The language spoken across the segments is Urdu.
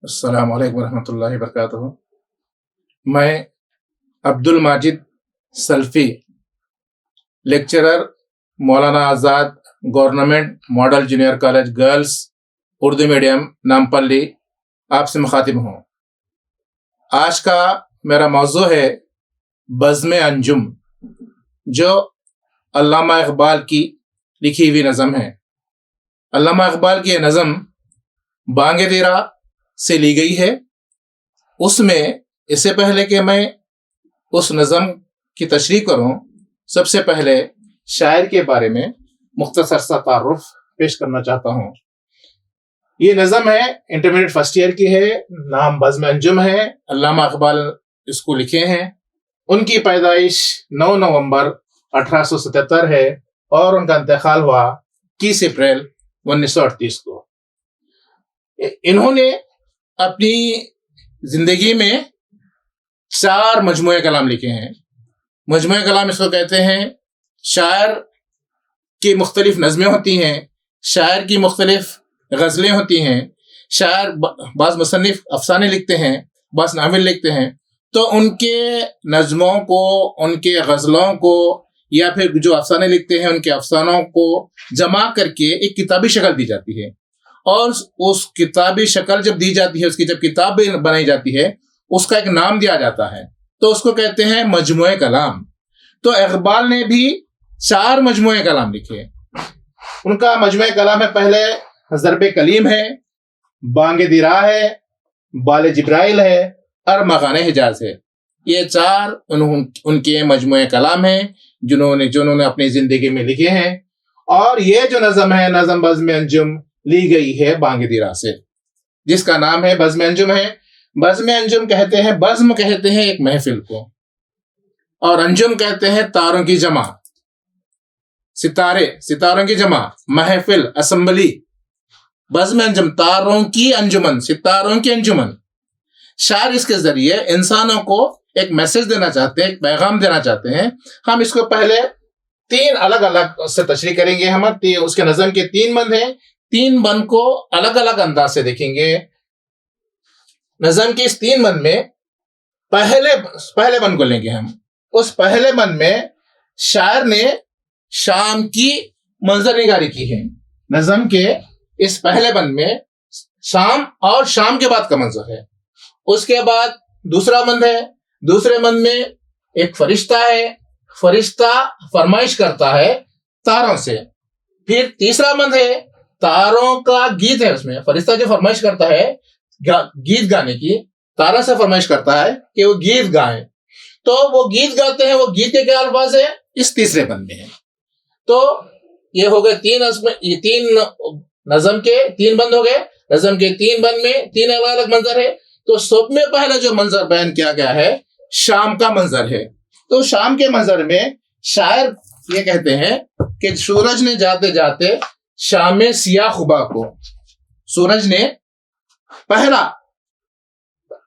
السلام علیکم ورحمۃ اللہ وبرکاتہ۔ میں Abdul Majid Salafi, lecturer, Maulana Azad government model junior college girls Urdu medium Nampally آپ سے مخاطب ہوں۔ آج کا میرا موضوع ہے بزم انجم، جو علامہ اقبال کی لکھی ہوئی نظم ہے۔ علامہ اقبال کی یہ نظم بانگ دیرہ سے لی گئی ہے۔ اس میں اس سے پہلے کہ میں اس نظم کی تشریح کروں، سب سے پہلے شاعر کے بارے میں مختصر سا تعارف پیش کرنا چاہتا ہوں۔ یہ نظم ہے، انٹرمیڈیٹ فرسٹ ایئر کی ہے، نام بزم انجم ہے۔ علامہ اقبال اس کو لکھے ہیں۔ ان کی پیدائش 9 نومبر 1877 ہے اور ان کا انتقال ہوا 21 اپریل 1938 کو۔ انہوں نے اپنی زندگی میں 4 مجموعہ کلام لکھے ہیں۔ مجموعہ کلام اس کو کہتے ہیں۔ شاعر کی مختلف نظمیں ہوتی ہیں، شاعر کی مختلف غزلیں ہوتی ہیں، شاعر بعض مصنف افسانے لکھتے ہیں، بعض ناول لکھتے ہیں، تو ان کے نظموں کو، ان کے غزلوں کو، یا پھر جو افسانے لکھتے ہیں ان کے افسانوں کو جمع کر کے ایک کتابی شکل دی جاتی ہے، اور اس کتابی شکل جب دی جاتی ہے، اس کی جب کتاب بنائی جاتی ہے، اس کا ایک نام دیا جاتا ہے، تو اس کو کہتے ہیں مجموعہ کلام۔ تو اقبال نے بھی 4 مجموعہ کلام لکھے۔ ان کا مجموعہ کلام ہے، پہلے ضرب کلیم ہے، بانگ دیرہ ہے، بال جبرائیل ہے، اور مغان حجاز ہے۔ یہ 4 ان کے مجموعہ کلام ہیں جنہوں نے اپنی زندگی میں لکھے ہیں۔ اور یہ جو نظم ہے، نظم بزم انجم، لی گئی ہے بانگ دیرہ سے، جس کا نام ہے بزم انجم ہے۔ بزم انجم کہتے ہیں، بزم کہتے ہیں ایک محفل کو، اور انجم کہتے ہیں تاروں کی جمع، ستاروں کی جمع، محفل، اسمبلی۔ بزم انجم، تاروں کی انجمن، ستاروں کی انجمن۔ شاعر اس کے ذریعے انسانوں کو ایک میسج دینا چاہتے ہیں، ایک پیغام دینا چاہتے ہیں۔ ہم اس کو پہلے 3 الگ الگ سے تشریح کریں گے۔ ہم اس کے نظم کے 3 بند ہیں، 3 بند کو الگ الگ انداز سے دیکھیں گے۔ نظم کے اس 3 بند میں پہلے بند کو لیں گے ہم۔ اس پہلے بند میں شاعر نے شام کی منظر نگاری کی ہے۔ نظم کے اس پہلے بند میں شام اور شام کے بعد کا منظر ہے۔ اس کے بعد دوسرا بند ہے، دوسرے بند میں ایک فرشتہ ہے، فرشتہ فرمائش کرتا ہے تاروں سے۔ پھر تیسرا بند ہے، تاروں کا گیت ہے۔ اس میں فرشتہ جو فرمائش کرتا ہے گیت گانے کی، تاروں سے فرمائش کرتا ہے کہ وہ گیت گائیں، تو وہ گیت گاتے ہیں۔ وہ گیت کے کیا الفاظ ہیں، اس تیسرے بند میں ہے۔ تو یہ ہو گئے 3 نظم کے 3 بند ہو گئے۔ نظم کے 3 بند میں 3 الگ الگ منظر ہے۔ تو سب میں پہلا جو منظر بیان کیا گیا ہے، شام کا منظر ہے۔ تو شام کے منظر میں شاعر یہ کہتے ہیں کہ سورج نے جاتے جاتے شام سیاہ خبا کو، سورج نے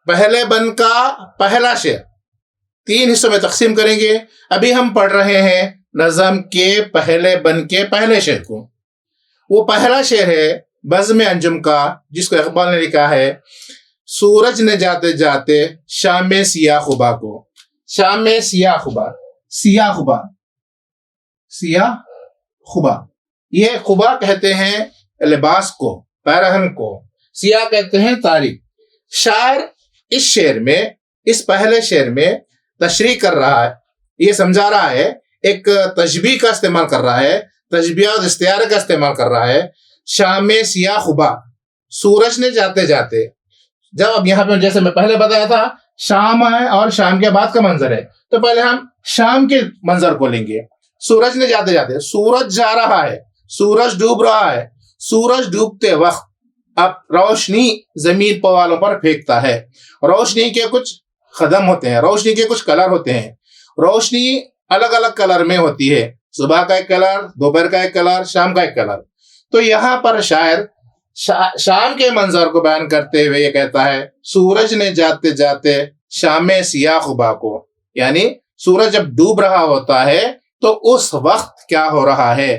پہلے بند کا پہلا شعر 3 حصوں میں تقسیم کریں گے۔ ابھی ہم پڑھ رہے ہیں نظم کے پہلے بند کے پہلے شعر کو۔ وہ پہلا شعر ہے بزم انجم کا، جس کو اقبال نے لکھا ہے، سورج نے جاتے جاتے شام سیاہ خبا کو۔ شام سیاہ خبا، سیاہ خبا، سیاہ خبا، یہ خبا کہتے ہیں لباس کو، پیرہن کو، سیاہ کہتے ہیں تاریک۔ شاعر اس شعر میں، اس پہلے شعر میں تشریح کر رہا ہے، یہ سمجھا رہا ہے، ایک تشبیہ کا استعمال کر رہا ہے، تشبیہ اور استعارے کا استعمال کر رہا ہے۔ شام سیاہ خبا، سورج نے جاتے جاتے، جب اب یہاں پہ جیسے میں پہلے بتایا تھا شام ہے اور شام کے بعد کا منظر ہے، تو پہلے ہم شام کے منظر کو لیں گے۔ سورج نے جاتے جاتے، سورج جا رہا ہے، سورج ڈوب رہا ہے، سورج ڈوبتے وقت اب روشنی زمین والوں پر پھینکتا ہے۔ روشنی کے کچھ قدم ہوتے ہیں، روشنی کے کچھ کلر ہوتے ہیں۔ روشنی الگ الگ کلر میں ہوتی ہے، صبح کا ایک کلر، دوپہر کا ایک کلر، شام کا ایک کلر۔ تو یہاں پر شاعر شام کے منظر کو بیان کرتے ہوئے یہ کہتا ہے، سورج نے جاتے جاتے شام سیاہ خبا کو، یعنی سورج جب ڈوب رہا ہوتا ہے تو اس وقت کیا ہو رہا ہے،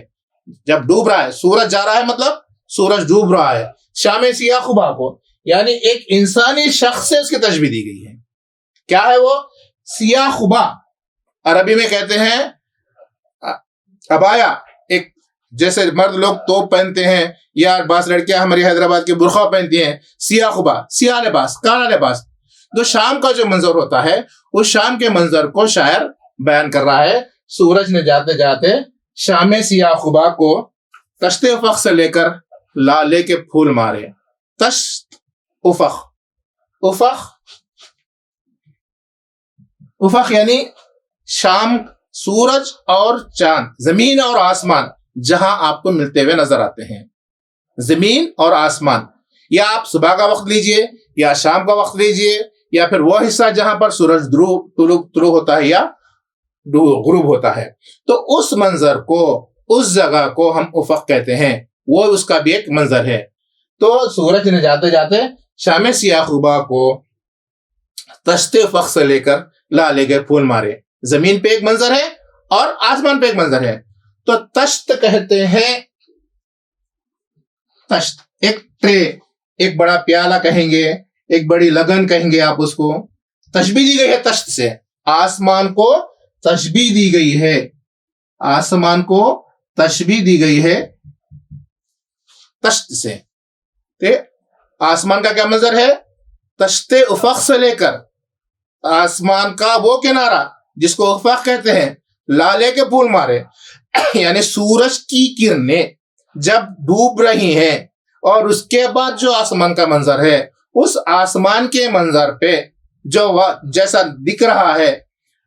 جب ڈوب رہا ہے، سورج جا رہا ہے مطلب سورج ڈوب رہا ہے، شام سیاہ خبا کو، یعنی ایک انسانی شخص سے اس کی تشبیہ دی گئی ہے. کیا ہے وہ؟ سیاہ خبا. عربی میں کہتے ہیں ابایا. ایک جیسے مرد لوگ توپ پہنتے ہیں یا بعض لڑکیاں ہماری حیدرآباد کی برقع پہنتی ہیں. سیاہ خبا، سیاہ لباس، کالا لباس. جو شام کا جو منظر ہوتا ہے اس شام کے منظر کو شاعر بیان کر رہا ہے. سورج نے جاتے جاتے شام سیاہ خبا کو تشت افق سے لے کر لالے کے پھول مارے. تشت افق، افق افق یعنی شام، سورج اور چاند، زمین اور آسمان جہاں آپ کو ملتے ہوئے نظر آتے ہیں. زمین اور آسمان، یا آپ صبح کا وقت لیجئے یا شام کا وقت لیجئے یا پھر وہ حصہ جہاں پر سورج طلوع ہوتا ہے یا غروب ہوتا ہے. تو اس منظر کو، اس جگہ کو ہم افق کہتے ہیں. وہ اس کا بھی ایک منظر ہے. تو سورج نے جاتے جاتے شام سیاہ خبا کو تشت افق سے لے کر لالے کے پھول مارے. زمین پہ ایک منظر ہے اور آسمان پہ ایک منظر ہے. تو تشت کہتے ہیں، تشت ایک ٹرے، ایک بڑا پیالہ کہیں گے، ایک بڑی لگن کہیں گے آپ اس کو. تشبیہ دی گئی ہے تشت سے. آسمان کو تشبیہ دی گئی ہے، آسمان کو تشبیہ دی گئی ہے تشت سے. آسمان کا کیا منظر ہے؟ تشت افق سے لے کر آسمان کا وہ کنارہ جس کو افق کہتے ہیں، لالے کے پھول مارے. یعنی سورج کی کرنیں جب ڈوب رہی ہیں اور اس کے بعد جو آسمان کا منظر ہے، اس آسمان کے منظر پہ جو جیسا دکھ رہا ہے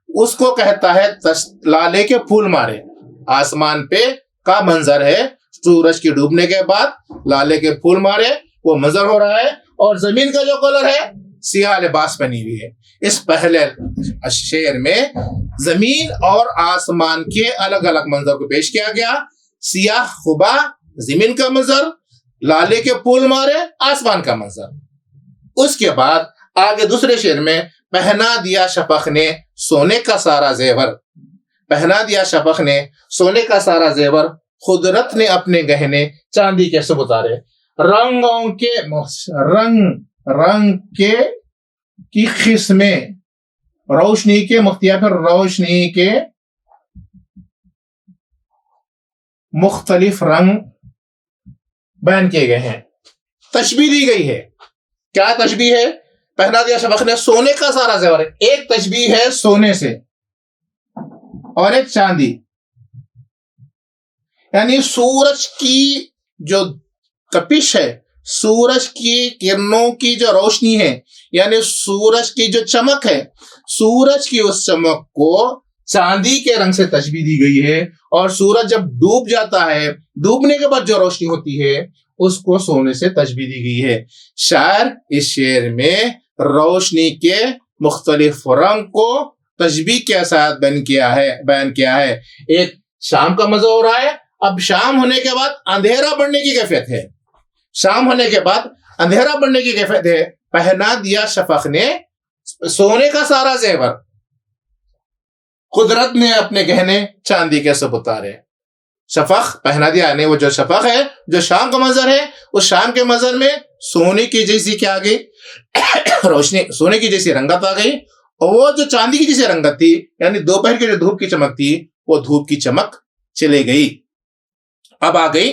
اس کو کہتا ہے لالے کے پھول مارے. آسمان پہ کا منظر ہے، سورج کی ڈوبنے کے بعد لالے کے پھول مارے، وہ منظر ہو رہا ہے. اور زمین کا جو کلر ہے، سیاہ لباس پہنی ہوئی ہے. اس پہلے شعر میں زمین اور آسمان کے الگ الگ منظر کو پیش کیا گیا. سیاہ خبا زمین کا منظر، لالے کے پھول مارے آسمان کا منظر. اس کے بعد آگے دوسرے شعر میں پہنا دیا شفق نے سونے کا سارا زیور. پہنا دیا شفق نے سونے کا سارا زیور، قدرت نے اپنے گہنے چاندی کے سب اتارے. رنگوں کے رنگ کے کی قسمیں، روشنی کے مختلف، روشنی کے مختلف رنگ بیان کیے گئے ہیں. تشبیہ دی گئی ہے. کیا تشبیہ ہے؟ پہنا دیا شفق نے سونے کا سارا زیور. ایک تشبیہ ہے سونے سے اور ایک چاندی. یعنی سورج کی جو تپش ہے، سورج کی کرنوں کی جو روشنی ہے، یعنی سورج کی جو چمک ہے، سورج کی اس چمک کو چاندی کے رنگ سے تشبیہ دی گئی ہے. اور سورج جب ڈوب جاتا ہے، ڈوبنے کے بعد جو روشنی ہوتی ہے اس کو سونے سے تشبیہ دی گئی ہے. شاعر اس شعر میں روشنی کے مختلف رنگ کو تشبیہ کے ساتھ بیان کیا ہے. ایک شام کا مزہ ہو رہا ہے. اب شام ہونے کے بعد اندھیرا بڑھنے کی کیفیت ہے. شام ہونے کے بعد اندھیرا بڑھنے کی کیفیت ہے. پہنا دیا شفق نے سونے کا سارا زیور، قدرت نے اپنے گہنے چاندی کے سب اتارے. شفق پہنا دیا، یعنی وہ جو شفق ہے، جو شام کا منظر ہے، اس شام کے منظر میں سونے کی جیسی کیا گئی روشنی، سونے کی جیسی رنگت آ گئی. اور وہ جو چاندی کی جیسی رنگت تھی، یعنی دوپہر کی جو دھوپ کی چمک تھی، وہ دھوپ کی چمک چلے گئی. اب آ گئی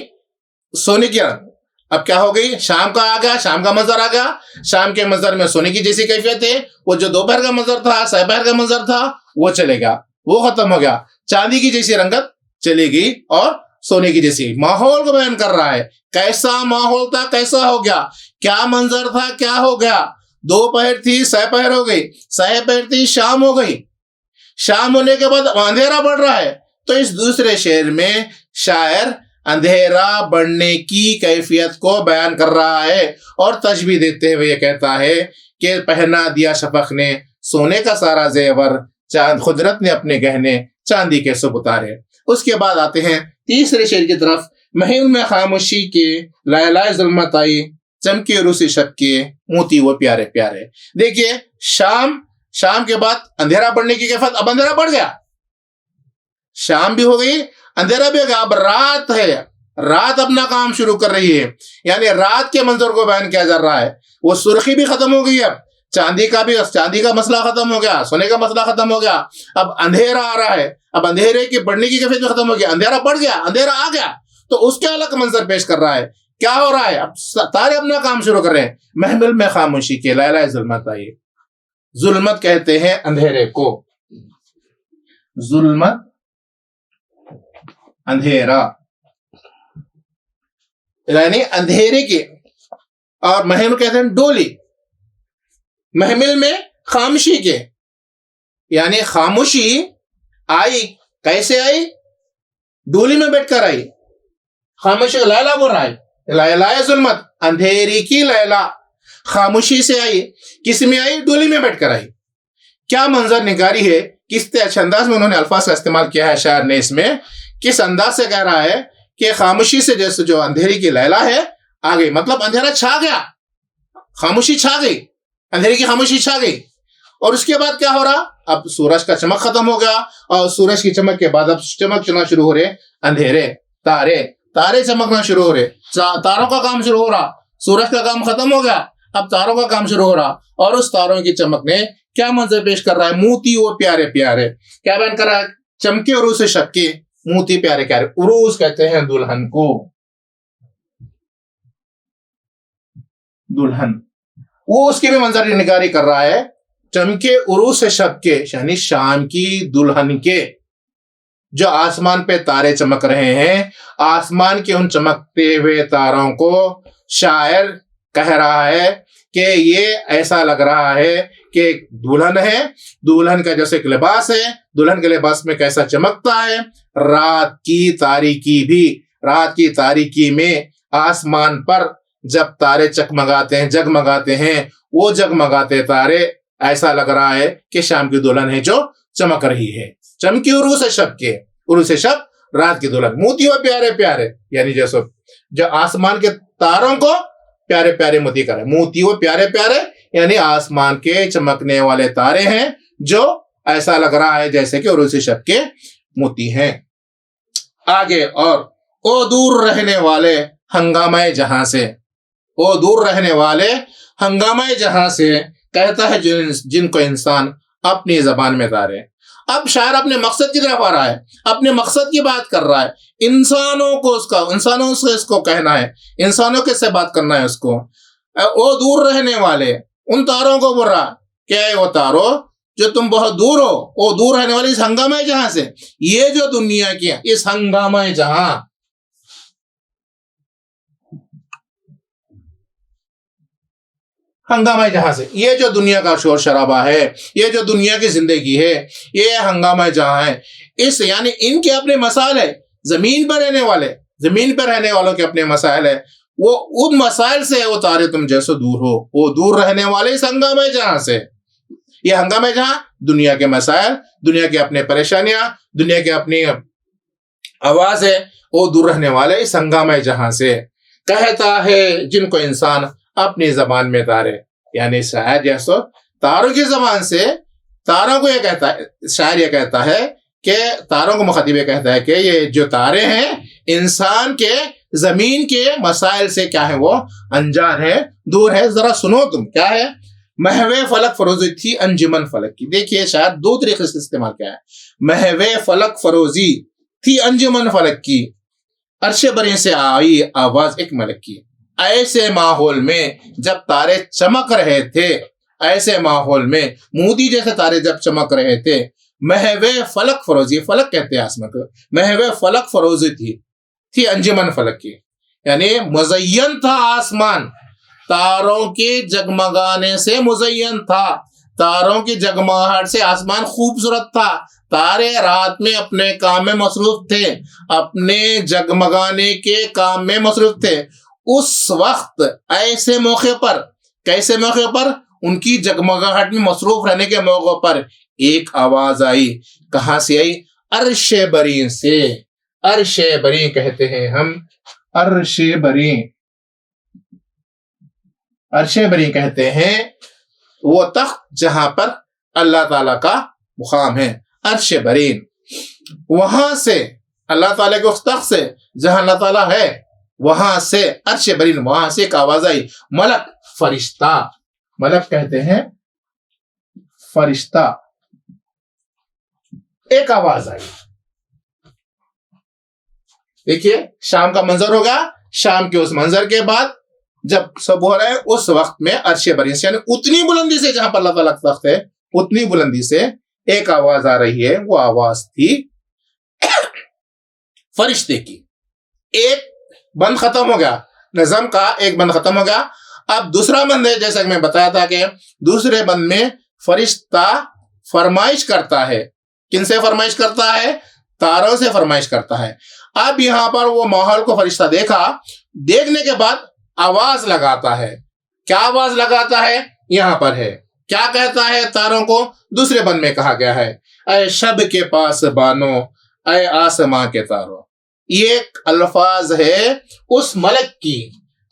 سونے کی رنگ. اب کیا ہو گئی؟ شام کا آ گیا، شام کا منظر آ گیا. شام کے منظر میں سونے کی جیسی کیفیت ہے. وہ جو دوپہر کا منظر تھا، سپہر کا منظر تھا، وہ چلے گا، وہ ختم ہو گیا. چاندی کی جیسی رنگت چلے گئی اور سونے کی جیسی. ماحول کو بیان کر رہا ہے. کیسا ماحول تھا، کیسا ہو گیا، کیا منظر تھا، کیا ہو گیا. دوپہر تھی، سپہر ہو گئی، سپہر تھی، شام ہو گئی. شام ہونے کے بعد اندھیرا بڑھ رہا ہے. تو اس دوسرے شعر میں شاعر اندھیرا بڑھنے کی کیفیت کو بیان کر رہا ہے اور تشبیہ دیتے ہوئے یہ کہتا ہے کہ پہنا دیا شفق نے سونے کا سارا زیور، قدرت نے اپنے گہنے چاندی کے سب اتارے. اس کے بعد آتے ہیں تیسرے شعر کی طرف. مہین میں خاموشی کے لائے ظلمت آئی، چمکے روسی شب کے موتی وہ پیارے پیارے. دیکھیے شام کے بعد اندھیرا بڑھنے کی کیفیت. اب اندھیرا بڑھ گیا، شام بھی ہو گئی، اندھیرا بھی ہو گیا. اب رات ہے. رات اپنا کام شروع کر رہی ہے، یعنی رات کے منظر کو بیان کیا جا رہا ہے. وہ سرخی بھی ختم ہو گئی، اب چاندی کا مسئلہ ختم ہو گیا، سونے کا مسئلہ ختم ہو گیا. اب اندھیرا آ رہا ہے، اب اندھیرے کی بڑھنے کی کیفیت بھی ختم ہو گیا، اندھیرا بڑھ گیا، اندھیرا آ گیا، تو اس کے الگ منظر پیش کر رہا ہے. کیا ہو رہا ہے؟ اب تارے اپنا کام شروع کر رہے ہیں. محمل میں خاموشی کے لیلہ ظلمت آئی. ظلمت کہتے ہیں اندھیرے کو، ظلمت اندھیرا یعنی اندھیرے کے. اور محمل کہتے ہیں ڈولی، محمل میں خاموشی کے، یعنی خاموشی آئی. کیسے آئی؟ ڈولی میں بیٹھ کر آئی. خاموشی لیلا بول رہا ہے، لیلا ظلمت، اندھیری کی لیلا خاموشی سے آئی. کس میں آئی؟ ڈولی میں بیٹھ کر آئی. کیا منظر نگاری ہے، کس اچھے انداز میں انہوں نے الفاظ کا استعمال کیا ہے شاعر نے. اس میں کس انداز سے کہہ رہا ہے کہ خاموشی سے جیسے جو اندھیری کی لیلا ہے آ گئی، مطلب اندھیرا چھا گیا، خاموشی چھا گئی، اندھیرے کی خاموشی چھا گئی. اور اس کے بعد کیا ہو رہا؟ اب سورج کا چمک ختم ہو گیا، اور سورج کی چمک کے بعد اب چمکنا شروع ہو رہے اندھیرے. تارے چمکنا شروع ہو رہے، تاروں کا کام شروع ہو رہا. سورج کا کام ختم ہو گیا، اب تاروں کا کام شروع ہو رہا. اور اس تاروں کی چمک نے کیا منظر پیش کر رہا ہے؟ موتی وہ پیارے پیارے. کیا بیان کر رہا ہے؟ چمکے عروس شب کے، موتی پیارے پیارے. عروس کہتے ہیں دلہن کو، دلہن. وہ اس کی بھی منظر نگاری کر رہا ہے. چمکے عروس شب کے یعنی شام کی دلہن کے، جو آسمان پہ تارے چمک رہے ہیں. آسمان کے ان چمکتے ہوئے تاروں کو شاعر کہہ رہا ہے کہ یہ ایسا لگ رہا ہے کہ دلہن ہے، دلہن کا جیسے ایک لباس ہے، دلہن کے لباس میں کیسا چمکتا ہے. رات کی تاریکی بھی، رات کی تاریکی میں آسمان پر جب تارے چکمگاتے ہیں، جگمگاتے ہیں، وہ جگمگاتے تارے ایسا لگ رہا ہے کہ شام کی دلہن ہے جو چمک رہی ہے. چمکی عروس شب کے، عروس شب رات کی دلہن. موتی ہو پیارے پیارے، یعنی جیسے جو آسمان کے تاروں کو پیارے پیارے موتی کرے. موتی ہو پیارے پیارے یعنی آسمان کے چمکنے والے تارے ہیں جو ایسا لگ رہا ہے جیسے کہ عروس شب کے موتی ہیں. آگے اور او دور رہنے والے ہنگامہ جہاں سے، او دور رہنے والے ہنگامہ جہاں سے کہتا ہے جن کو انسان اپنی زبان میں تارے. اب شاعر اپنے مقصد کی طرف آ رہا ہے، اپنے مقصد کی بات کر رہا ہے. انسانوں سے اس کو کہنا ہے، انسانوں کے سے بات کرنا ہے اس کو. او دور رہنے والے، ان تاروں کو بول رہا کہ اے وہ تارو جو تم بہت دور ہو، او دور رہنے والے اس ہنگامہ جہاں سے. یہ جو دنیا کی اس ہنگامہ جہاں، ہنگامہ جہاں سے، یہ جو دنیا کا شور شرابہ ہے، یہ جو دنیا کی زندگی ہے، یہ ہنگامہ جہاں ہے. اس یعنی ان کے اپنے مسائل ہے، زمین پر رہنے والے، زمین پر رہنے والوں کے اپنے مسائل ہے. وہ ان مسائل سے وہ تارے تم جیسے دور ہو، وہ دور رہنے والے اس ہنگامہ جہاں سے. یہ ہنگامہ جہاں دنیا کے مسائل، دنیا کے اپنے پریشانیاں، دنیا کے اپنی آواز ہے، وہ دور رہنے والے اس ہنگامہ جہاں سے. کہتا ہے جن کو انسان اپنی زبان میں تارے، یعنی شاعر جیسو تاروں کی زبان سے تاروں کو یہ کہتا ہے، شاعر یہ کہتا ہے کہ تاروں کو مخاطب یہ کہتا ہے کہ یہ جو تارے ہیں انسان کے زمین کے مسائل سے کیا ہے، وہ انجان ہے، دور ہے. ذرا سنو تم کیا ہے. محو فلک فروزی تھی انجمن فلک کی. دیکھیے شاید دو طریقے سے استعمال کیا ہے. محو فلک فروزی تھی انجمن فلک کی، عرش بری سے آئی آواز ایک ملک کی. ایسے ماحول میں جب تارے چمک رہے تھے، ایسے ماحول میں موتی جیسے تارے جب چمک رہے تھے، محو فلک فروزی، فلک کہتے ہیں آسمان کو، محو فلک فروزی تھی انجمن فلک کی، یعنی مزین تھا آسمان، تاروں کے جگمگانے سے مزین تھا، تاروں کی جگمگاہٹ سے آسمان خوبصورت تھا. تارے رات میں اپنے کام میں مصروف تھے، اپنے جگمگانے کے کام میں مصروف تھے. اس وقت ایسے موقع پر، کیسے موقع پر؟ ان کی جگمگاہٹ میں مصروف رہنے کے موقع پر ایک آواز آئی. کہاں سے آئی؟ عرش بری سے. عرش بری کہتے ہیں ہم، عرش بری، عرش بری کہتے ہیں وہ تخت جہاں پر اللہ تعالی کا مقام ہے. عرش بری، وہاں سے اللہ تعالیٰ کے اس تخت سے جہاں اللہ تعالیٰ ہے وہاں سے عرش برین وہاں سے ایک آواز آئی، ملک فرشتہ، ملک کہتے ہیں فرشتہ، ایک آواز آئی۔ دیکھیے شام کا منظر ہوگا، شام کے اس منظر کے بعد جب سب ہو رہا ہے اس وقت میں عرش برین سے، یعنی اتنی بلندی سے جہاں پر اللہ تعالیٰ کا تخت ہے اتنی بلندی سے ایک آواز آ رہی ہے، وہ آواز تھی فرشتے کی۔ ایک بند ختم ہو گیا، نظم کا ایک بند ختم ہو گیا۔ اب دوسرا بند ہے، جیسا کہ میں بتایا تھا کہ دوسرے بند میں فرشتہ فرمائش کرتا ہے۔ کن سے فرمائش کرتا ہے؟ تاروں سے فرمائش کرتا ہے۔ اب یہاں پر وہ ماحول کو فرشتہ دیکھا، دیکھنے کے بعد آواز لگاتا ہے۔ کیا آواز لگاتا ہے؟ یہاں پر ہے، کیا کہتا ہے تاروں کو؟ دوسرے بند میں کہا گیا ہے، اے شب کے پاس بانو، اے آسماں کے تاروں۔ یہ الفاظ ہے اس ملک کی،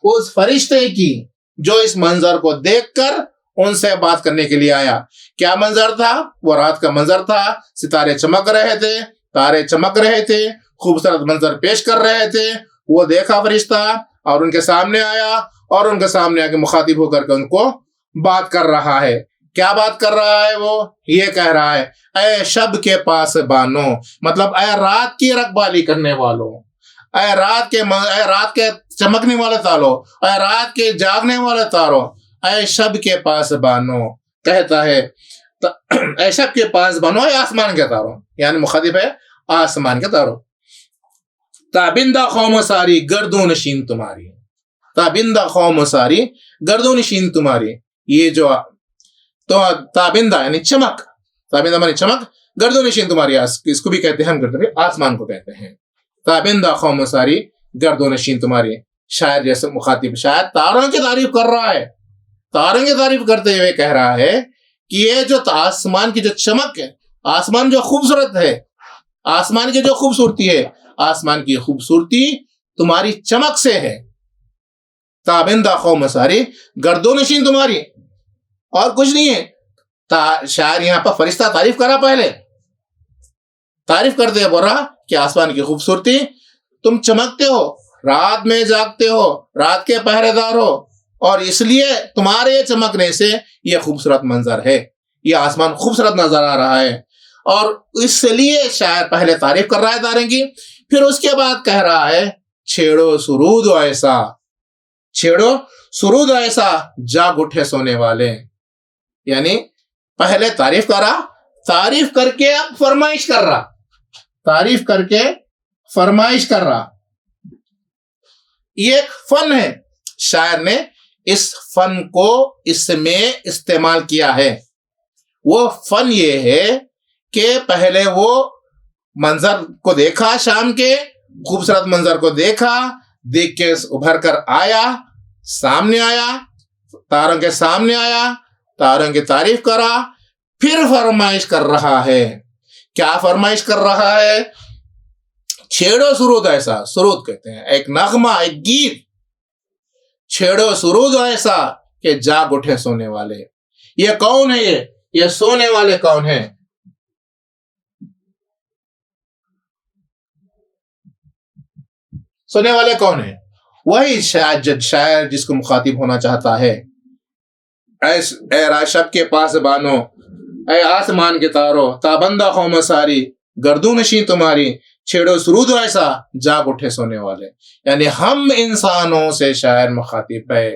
اس فرشتے کی جو اس منظر کو دیکھ کر ان سے بات کرنے کے لیے آیا۔ کیا منظر تھا؟ وہ رات کا منظر تھا، ستارے چمک رہے تھے، تارے چمک رہے تھے، خوبصورت منظر پیش کر رہے تھے۔ وہ دیکھا فرشتہ اور ان کے سامنے آیا، اور ان کے سامنے آ کے مخاطب ہو کر کے ان کو بات کر رہا ہے۔ کیا بات کر رہا ہے؟ وہ یہ کہہ رہا ہے، اے شب کے پاس بانو، مطلب اے رات کی رکھوالی کرنے والوں، اے رات کے چمکنے والے تاروں، اے رات کے جاگنے والے تاروں، اے شب کے پاس بانو، کہتا ہے اے شب کے پاس بانو، اے آسمان کے تاروں، یعنی مخاطب ہے آسمان کے تاروں۔ تابندہ قوم ساری گردوں نشین تمہاری، تابندہ قوم ساری گردوں نشین تمہاری۔ یہ جو تو تابندہ یعنی چمک، تابندہ معنی چمک، گردوں نشین تمہاری، اس کو بھی کہتے ہیں ہم آسمان کو کہتے ہیں۔ تابندہ قوم ساری گردوں نشین تمہاری۔ شاعر جیسے مخاطب، شاعر تاروں کی تعریف کر رہا ہے، تاروں کی تعریف کرتے ہوئے کہہ رہا ہے کہ یہ جو آسمان کی جو چمک ہے، آسمان جو خوبصورت ہے، آسمان کی جو خوبصورتی ہے، آسمان کی خوبصورتی تمہاری چمک سے ہے۔ تابندہ قوم ساری گردوں نشین تمہاری، اور کچھ نہیں ہے۔ شاعر یہاں پر فرشتہ تعریف کرا، پہلے تعریف کرتے ہیں، بول رہا کہ آسمان کی خوبصورتی، تم چمکتے ہو، رات میں جاگتے ہو، رات کے پہرے دار ہو، اور اس لیے تمہارے چمکنے سے یہ خوبصورت منظر ہے، یہ آسمان خوبصورت نظر آ رہا ہے۔ اور اس لیے شاعر پہلے تعریف کر رہا ہے تارے کی، پھر اس کے بعد کہہ رہا ہے چھیڑو سرود ایسا، چھیڑو سرود ایسا جاگ اٹھے سونے والے، یعنی پہلے تعریف کرا، تعریف کر کے اب فرمائش کر رہا، تعریف کر کے فرمائش کر رہا۔ یہ ایک فن ہے، شاعر نے اس فن کو اس میں استعمال کیا ہے۔ وہ فن یہ ہے کہ پہلے وہ منظر کو دیکھا، شام کے خوبصورت منظر کو دیکھا، دیکھ کے ابھر کر آیا، سامنے آیا، تاروں کے سامنے آیا، تاروں کی تعریف کرا، پھر فرمائش کر رہا ہے۔ کیا فرمائش کر رہا ہے؟ چھیڑو سرود ایسا، سرود کہتے ہیں ایک نغمہ، ایک گیت، چھیڑو سرود ایسا کہ جاگ اٹھے سونے والے۔ یہ کون ہے؟ یہ سونے والے کون ہیں؟ سونے والے کون ہیں؟ وہی شاعر جس کو مخاطب ہونا چاہتا ہے۔ اے شب کے پاس بانو، اے آسمان کے تارو، تابندہ قوم ساری گردوں نشین تمہاری، چھیڑو سرود ایسا جاگ اٹھے سونے والے۔ یعنی ہم انسانوں سے شاعر مخاطب ہے،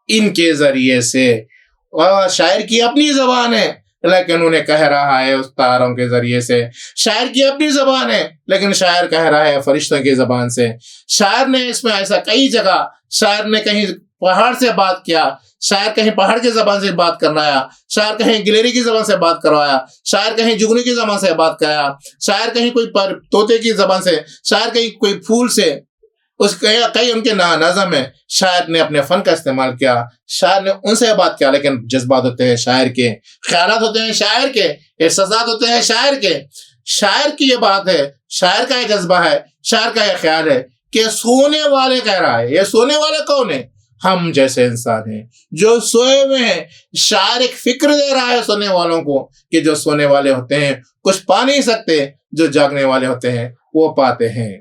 ان کے ذریعے سے۔ شاعر کی اپنی زبان ہے لیکن انہیں کہہ رہا ہے اس تاروں کے ذریعے سے۔ شاعر کی اپنی زبان ہے لیکن شاعر کہہ رہا ہے فرشتوں کی زبان سے۔ شاعر نے اس میں ایسا کئی جگہ، شاعر نے کہیں پہاڑ سے بات کیا، شاعر کہیں پہاڑ کی زبان سے بات کرنایا، شاعر کہیں گلیری کی زبان سے بات کروایا، شاعر کہیں جگنو کی زبان سے بات کرایا، شاعر کہیں کوئی طوطے کی زبان سے، شاعر کہیں کوئی پھول سے، کئی ان کے نظم ہے۔ شاعر نے اپنے فن کا استعمال کیا، شاعر نے ان سے بات کیا، لیکن جذبات ہوتے ہیں شاعر کے، خیالات ہوتے ہیں شاعر کے، احساسات ہوتے ہیں شاعر کے۔ شاعر کی یہ بات ہے، شاعر کا یہ جذبہ ہے، شاعر کا یہ خیال ہے کہ سونے والے کہہ رہا ہے۔ یہ سونے والے کون ہیں؟ ہم جیسے انسان ہیں جو سوئے ہوئے ہیں۔ شاعر ایک فکر دے رہا ہے سونے والوں کو کہ جو سونے والے ہوتے ہیں کچھ پا نہیں سکتے، جو جاگنے والے ہوتے ہیں وہ پاتے ہیں.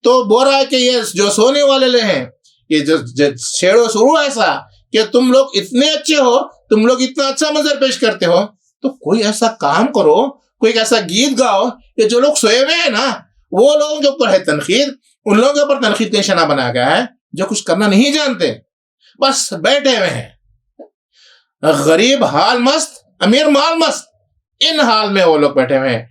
تو بول رہا ہے کہ یہ جو سونے والے ہیں، یہ جو شعر و سرو ایسا کہ تم لوگ اتنے اچھے ہو، تم لوگ اتنا اچھا منظر پیش کرتے ہو، تو کوئی ایسا کام کرو، کوئی ایسا گیت گاؤ کہ جو لوگ سوئے ہوئے ہیں نا، وہ لوگوں کے اوپر ہے تنقید، ان لوگوں کے اوپر تنقید کا نشانہ بنایا گیا ہے جو کچھ کرنا نہیں جانتے، بس بیٹھے ہوئے ہیں. غریب حال مست، امیر مال مست، ان حال میں وہ لوگ بیٹھے ہوئے ہیں.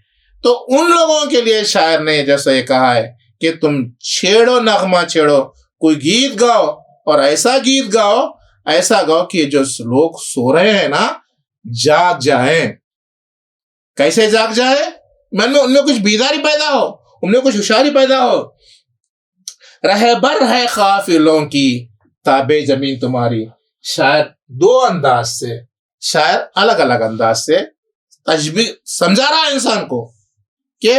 تو ان لوگوں کے لیے شاعر نے جیسا یہ کہا ہے کہ تم چھیڑو، نغمہ چھیڑو، کوئی گیت گاؤ، اور ایسا گیت گاؤ، ایسا گاؤ کہ جو لوگ سو رہے ہیں نا جاگ جائیں. کیسے جاگ جائے؟ ان میں کچھ بیداری پیدا ہو، ان میں کچھ ہوشیاری پیدا ہو. رہبر ہے قافلوں کی تابع زمین تمہاری. شاعر دو انداز سے، شاعر الگ الگ انداز سے تشبیہ سمجھا رہا ہے انسان کو کہ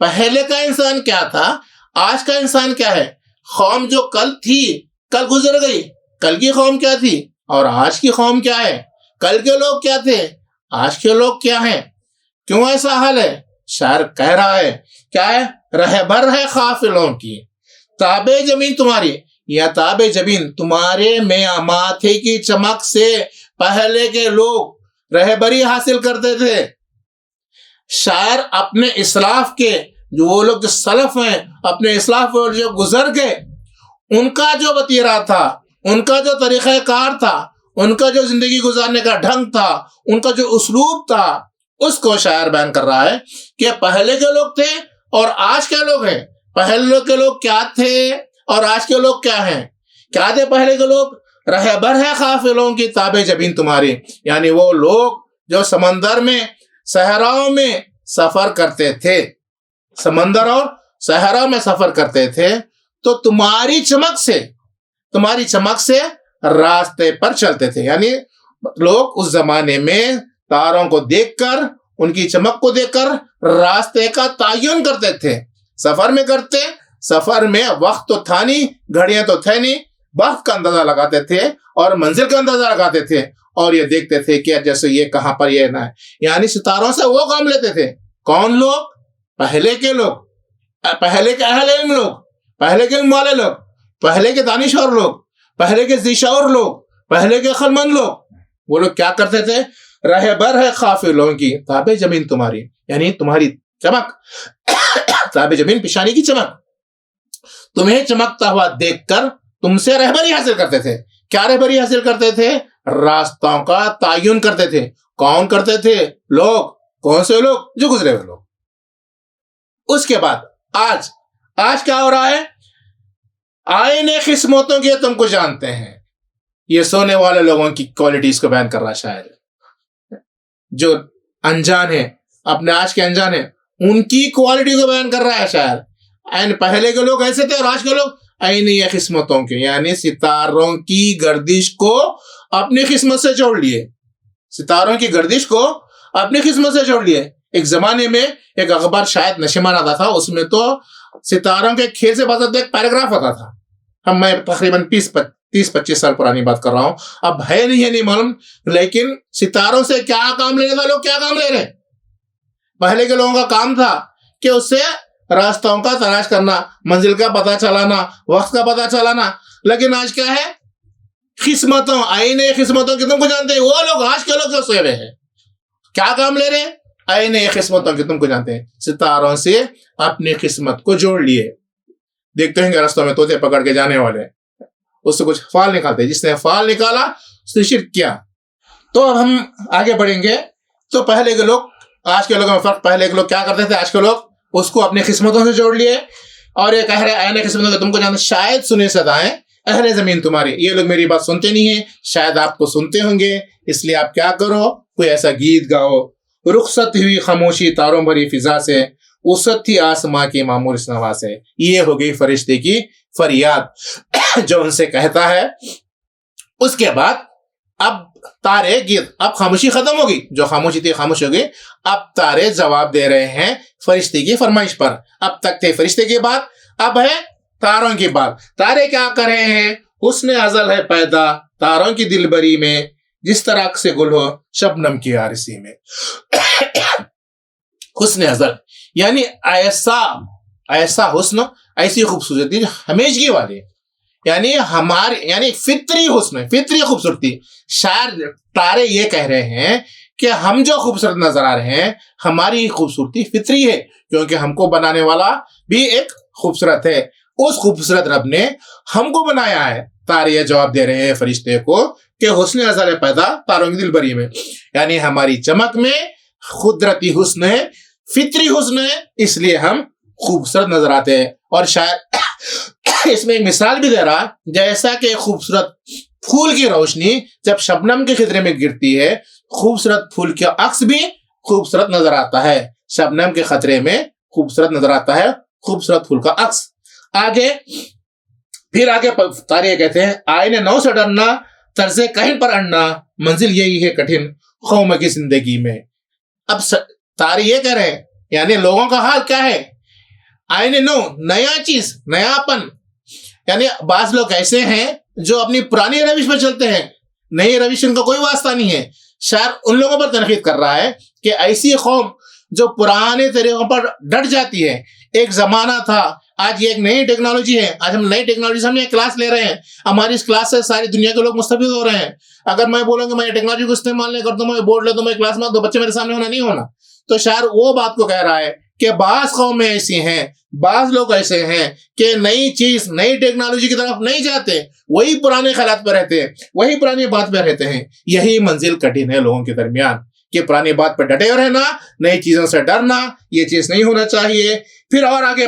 پہلے کا انسان کیا تھا، آج کا انسان کیا ہے. قوم جو کل تھی، کل گزر گئی، کل کی قوم کیا تھی اور آج کی قوم کیا ہے. کل کے لوگ کیا تھے، آج کے لوگ کیا ہیں. کیوں ایسا حال ہے؟ شاعر کہہ رہا ہے کیا ہے، رہبر ہے قافلوں کی تابع زمین تمہاری، یا تابع زمین تمہارے میں ماتھے کی چمک سے پہلے کے لوگ رہبری حاصل کرتے تھے. شاعر اپنے اسلاف کے جو وہ لوگ جو سلف ہیں، اپنے اسلاف جو گزر گئے، ان کا جو وتیرہ تھا، ان کا جو طریقہ کار تھا، ان کا جو زندگی گزارنے کا ڈھنگ تھا، ان کا جو اسلوب تھا، اس کو شاعر بیان کر رہا ہے کہ پہلے کے لوگ تھے اور آج کے لوگ ہیں. پہلے کے لوگ کیا تھے اور آج کے لوگ کیا ہیں. کیا تھے پہلے کے لوگ؟ رہبر ہے قافلوں کی تابع زمین تمہاری، یعنی وہ لوگ جو سمندر میں، صحراؤں میں سفر کرتے تھے، سمندر اور صحرا میں سفر کرتے تھے، تو تمہاری چمک سے راستے پر چلتے تھے. یعنی لوگ اس زمانے میں تاروں کو دیکھ کر، ان کی چمک کو دیکھ کر راستے کا تعین کرتے تھے. سفر میں وقت تو تھا نہیں، گھڑیاں تو تھے نہیں، وقت کا اندازہ لگاتے تھے اور منزل کا اندازہ لگاتے تھے، اور یہ دیکھتے تھے کہ جیسے یہ کہاں پر یہ نہ ہے. یعنی ستاروں سے وہ کام لیتے تھے. کون لوگ؟ پہلے کے لوگ، پہلے کے اہل علم لوگ، پہلے کے علم والے لوگ، پہلے کے دانشور لوگ، پہلے کے ذیشعور لوگ، پہلے کے عقلمند لوگ. وہ لوگ کیا کرتے تھے؟ رہبر ہے قافلوں کی تابع زمین تمہاری، یعنی تمہاری چمک، تابع زمین پیشانی کی چمک، تمہیں چمکتا ہوا دیکھ کر تم سے رہبری حاصل کرتے تھے. کیا رہبری حاصل کرتے تھے؟ راستوں کا تعین کرتے تھے. کون کرتے تھے؟ لوگ. کون سے لوگ؟ جو گزرے ہوئے لوگ. اس کے بعد آج کیا ہو رہا ہے؟ آئینے قسمتوں کے تم کو جانتے ہیں. یہ سونے والے لوگوں کی کوالٹیز کو بیان کر رہا شاعر. جو انجان ہے، اپنے آج کے انجان ہے، ان کی کوالٹی کو بیان کر رہا ہے شاعر. پہلے کے لوگ ایسے تھے اور آج کے لوگ آئینے قسمتوں کے، یعنی ستاروں کی گردش کو اپنی قسمت سے جوڑ لیے. ستاروں کی گردش کو اپنی قسمت سے جوڑ لیے. ایک زمانے میں ایک اخبار شاید نشمان آتا تھا، اس میں تو ستاروں کے کھیل سے بات ایک پیراگراف آتا تھا. میں تقریباً 30-25 سال پرانی بات کر رہا ہوں، اب ہے نہیں معلوم، لیکن ستاروں سے کیا کام لینے والے لوگ کیا کام لے رہے. پہلے کے لوگوں کا کام تھا کہ اس سے راستوں کا تلاش کرنا، منزل کا پتہ چلانا، وقت کا پتہ چلانا. لیکن آج کیا ہے؟ قسمتوں، آئینے قسمتوں کی تم کو جانتے ہیں. وہ لوگ آج کے لوگ جو سوئے ہوئے ہیں کیا کام لے رہے ہیں؟ آئینے قسمتوں کی تم کو جانتے ہیں. ستاروں سے اپنی قسمت کو جوڑ لیے. دیکھتے ہیں کہ راستوں میں طوطے پکڑ کے جانے والے، اس سے کچھ فال نکالتے، جس نے فال نکالا اس نے شرک کیا. تو اب ہم آگے بڑھیں گے. تو پہلے کے لوگ آج کے لوگوں میں فرق. پہلے کے لوگ کیا کرتے تھے؟ آج کے لوگ اس کو اپنی قسمتوں سے جوڑ لیے، اور یہ کہہ رہے آئینے قسمتوں کے تم کو جانتے. شاید سنے صدائیں اہل زمین تمہاری. یہ لوگ میری بات سنتے نہیں ہیں، شاید آپ کو سنتے ہوں گے، اس لیے آپ کیا کرو، کوئی ایسا گیت گاؤ. رخصت ہوئی خاموشی تاروں بھری فضا سے، وسعت تھی آسماں کی معمور اس نوا سے. یہ ہو گئی فرشتے کی فریاد جو ان سے کہتا ہے. اس کے بعد اب تارے گیت، اب خاموشی ختم ہوگی، جو خاموشی تھی خاموش ہوگی. اب تارے جواب دے رہے ہیں فرشتے کی فرمائش پر. اب تک تھے فرشتے کی بات، اب ہے تاروں کی بات. تارے کیا کر رہے ہیں؟ حسن ازل ہے پیدا تاروں کی دل بری میں، جس طرح سے گل ہو شبنم کی عارسی میں. حسن ازل یعنی ایسا ایسا حسن ایسی خوبصورتی ہمیشگی والی، یعنی ہماری یعنی فطری حسن، فطری خوبصورتی. شاعر تارے یہ کہہ رہے ہیں کہ ہم جو خوبصورت نظر آ رہے ہیں ہماری خوبصورتی فطری ہے، کیونکہ ہم کو بنانے والا بھی ایک خوبصورت ہے. اس خوبصورت رب نے ہم کو بنایا ہے. تارے یہ جواب دے رہے ہیں فرشتے کو کہ حسن ازل پیدا تاروں کی دل بری میں، یعنی ہماری چمک میں قدرتی حسن ہے، فطری حسن ہے، اس لیے ہم خوبصورت نظر آتے ہیں. اور شاید اس میں ایک مثال بھی دے رہا، جیسا کہ خوبصورت پھول کی روشنی جب شبنم کے خطرے میں گرتی ہے، خوبصورت پھول کا عکس بھی خوبصورت نظر آتا ہے. شبنم کے خطرے میں خوبصورت نظر آتا ہے خوبصورت پھول کا عکس. پھر آگے تارے کہتے ہیں آئینے نو سے ڈرنا، طرز کہیں پر اڑنا، منزل یہی ہے کٹھن قوم کی زندگی میں. اب تارے یہ کہہ رہے ہیں یعنی لوگوں کا حال کیا ہے؟ آئینے نو، نیا چیز، نیا پن. یعنی بعض لوگ ایسے ہیں جو اپنی پرانی روش پر چلتے ہیں، نئی روش ان کا کوئی واسطہ نہیں ہے. شاعر ان لوگوں پر تنقید کر رہا ہے کہ ایسی قوم جو پرانے طریقوں پر ڈٹ جاتی ہے. ایک زمانہ تھا، آج یہ ایک نئی ٹیکنالوجی ہے، آج ہم نئی ٹیکنالوجی سے ہم یہ کلاس لے رہے ہیں، ہماری اس کلاس سے ساری دنیا کے لوگ مستفید ہو رہے ہیں. اگر میں بولوں کہ میں ٹیکنالوجی کو استعمال نہیں کرتا ہوں، میں بورڈ لیتا ہوں، میں کلاس میں، تو بچے میرے سامنے ہونا نہیں ہونا. تو شاعر وہ بات کو کہہ رہا ہے کہ بعض قومیں ایسی ہیں، بعض لوگ ایسے ہیں کہ نئی چیز، نئی ٹیکنالوجی کی طرف نہیں جاتے، وہی پرانے خیالات پہ رہتے ہیں، وہی پرانی بات پہ رہتے ہیں. یہی منزل کٹھن ہے لوگوں کے درمیان کہ پرانی بات پہ ڈٹے رہنا، نئی چیزوں سے ڈرنا، یہ چیز نہیں ہونا چاہیے. پھر اور آگے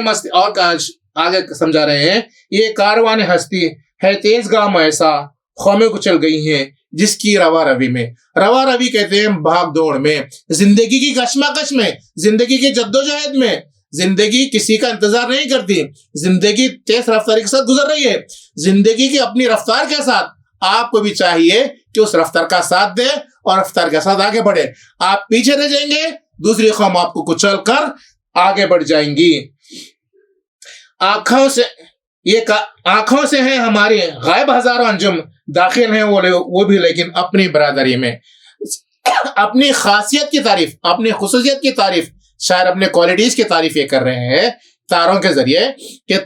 آگے سمجھا رہے ہیں یہ کاروان ہستی ہے تیز گام ایسا، قومیں کچل گئی ہیں جس کی روا روی میں. روا روی کہتے ہیں بھاگ دوڑ میں، زندگی کی کشمکش میں، زندگی کی جدوجہد میں. زندگی کسی کا انتظار نہیں کرتی، زندگی تیز رفتاری کے ساتھ گزر رہی ہے. زندگی کی اپنی رفتار کے ساتھ آپ کو بھی چاہیے کہ اس رفتار کا ساتھ دے اور رفتار کے ساتھ آگے بڑھے. آپ پیچھے رہ جائیں گے، دوسری قوم آپ کو کچل کر آگے بڑھ جائیں گی. آنکھوں سے ہیں ہماری غائب ہزاروں انجم، داخل ہیں وہ بھی لیکن اپنی برادری میں. اپنی خاصیت کی تعریف، اپنی خصوصیت کی تعریف، شاعر اپنے کوالٹیز کی تعریف یہ کر رہے ہیں تاروں کے ذریعے کہ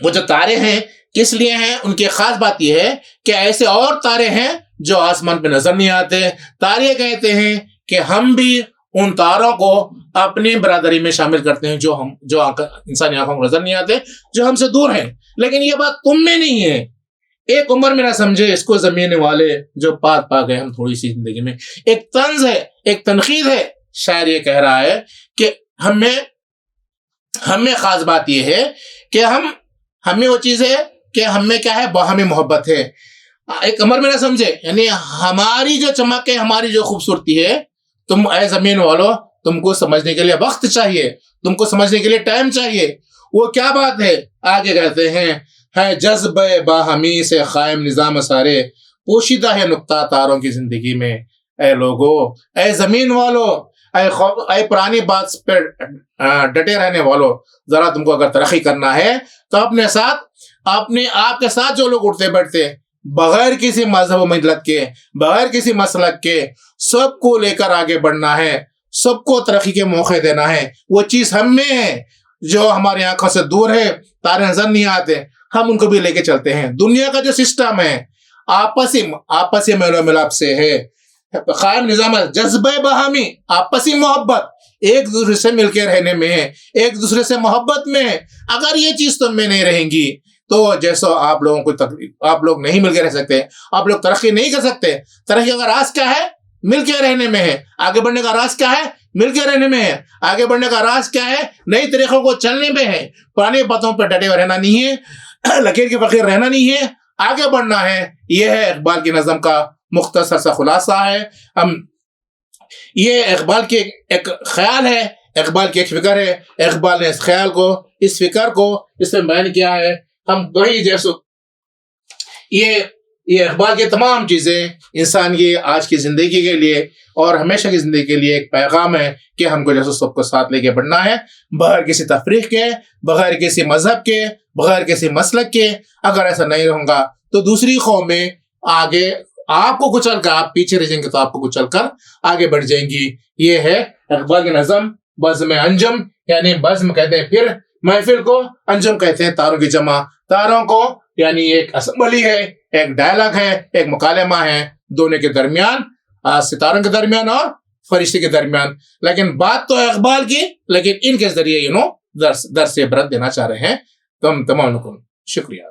وہ جو تارے ہیں کس لیے ہیں، ان کی خاص بات یہ ہے کہ ایسے اور تارے ہیں جو آسمان پہ نظر نہیں آتے. تارے کہتے ہیں کہ ہم بھی ان تاروں کو اپنی برادری میں شامل کرتے ہیں جو انسانی آنکھوں کو نظر نہیں آتے، جو ہم سے دور ہیں. لیکن یہ بات تم میں نہیں ہے. ایک عمر میں نہ سمجھے اس کو زمین والے جو پات پا گئے ہم تھوڑی سی زندگی میں. ایک طنز ہے، ایک تنقید ہے. شاعر یہ کہہ رہا ہے کہ ہمیں خاص بات یہ ہے کہ ہمیں وہ چیز ہے کہ ہم میں کیا ہے، باہمی محبت ہے. ایک عمر میں نہ سمجھے یعنی ہماری جو چمک ہے، ہماری جو خوبصورتی ہے، تم اے زمین والو، تم کو سمجھنے کے لیے وقت چاہیے، تم کو سمجھنے کے لیے ٹائم چاہیے. وہ کیا بات ہے؟ آگے کہتے ہیں ہے جذب باہمی سے قائم نظام سارے، پوشیدہ ہے نقطہ تاروں کی زندگی میں. اے لوگو، اے زمین والو، اے پرانی بات پہ ڈٹے رہنے والو، ذرا تم کو اگر ترقی کرنا ہے تو اپنے ساتھ، اپنے آپ کے ساتھ جو لوگ اٹھتے بیٹھتے بغیر کسی مذہب و ملت کے، بغیر کسی مسلک کے، سب کو لے کر آگے بڑھنا ہے، سب کو ترقی کے موقع دینا ہے. وہ چیز ہم میں ہے جو ہماری آنکھوں سے دور ہے، تارے نظر نہیں آتے، ہم ان کو بھی لے کے چلتے ہیں. دنیا کا جو سسٹم ہے آپسی میل و ملاپ سے ہے، قائم نظام جذبہ باہمی، آپسی محبت، ایک دوسرے سے مل کے رہنے میں ہے، ایک دوسرے سے محبت میں ہے. اگر یہ چیز تم میں نہیں رہیں گی تو جیسا آپ لوگ نہیں مل کے رہ سکتے، آپ لوگ ترقی نہیں کر سکتے. ترقی کا راز کیا ہے؟ مل کے رہنے میں ہے. آگے بڑھنے کا راز کیا ہے؟ مل کے رہنے میں ہے. آگے بڑھنے کا راز کیا ہے؟ نئی طریقوں کو چلنے میں ہے. پرانی باتوں پر ڈٹے رہنا نہیں ہے، لکیر کے فقیر رہنا نہیں ہے، آگے بڑھنا ہے. یہ ہے اقبال کی نظم کا مختصر سا خلاصہ ہے. یہ اقبال کی ایک خیال ہے، اقبال کی ایک فکر ہے. اقبال نے اس خیال کو، اس فکر کو اس میں بیان کیا ہے. ہم وہی جیسے یہ اقبال کی تمام چیزیں انسان کی آج کی زندگی کے لیے اور ہمیشہ کی زندگی کے لیے ایک پیغام ہے کہ ہم کو جیسے سب کو ساتھ لے کے بڑھنا ہے، بغیر کسی تفریق کے، بغیر کسی مذہب کے، بغیر کسی مسلک کے. اگر ایسا نہیں ہوگا تو دوسری قوم میں آگے آپ کو کچل کر، آپ پیچھے رہ جائیں گے تو آپ کو کچل کر آگے بڑھ جائیں گی. یہ ہے اقبال کی نظم بزم انجم، یعنی بزم کہتے ہیں، پھر محفل کو انجم کہتے ہیں، تاروں کی جمع. تاروں کو یعنی ایک اسمبلی ہے، ایک ڈائلاگ ہے، ایک مکالمہ ہے دونوں کے درمیان، ستاروں کے درمیان اور فرشتے کے درمیان. لیکن بات تو اقبال کی، لیکن ان کے ذریعے درس عبرت دینا چاہ رہے ہیں. تمام کو شکریہ.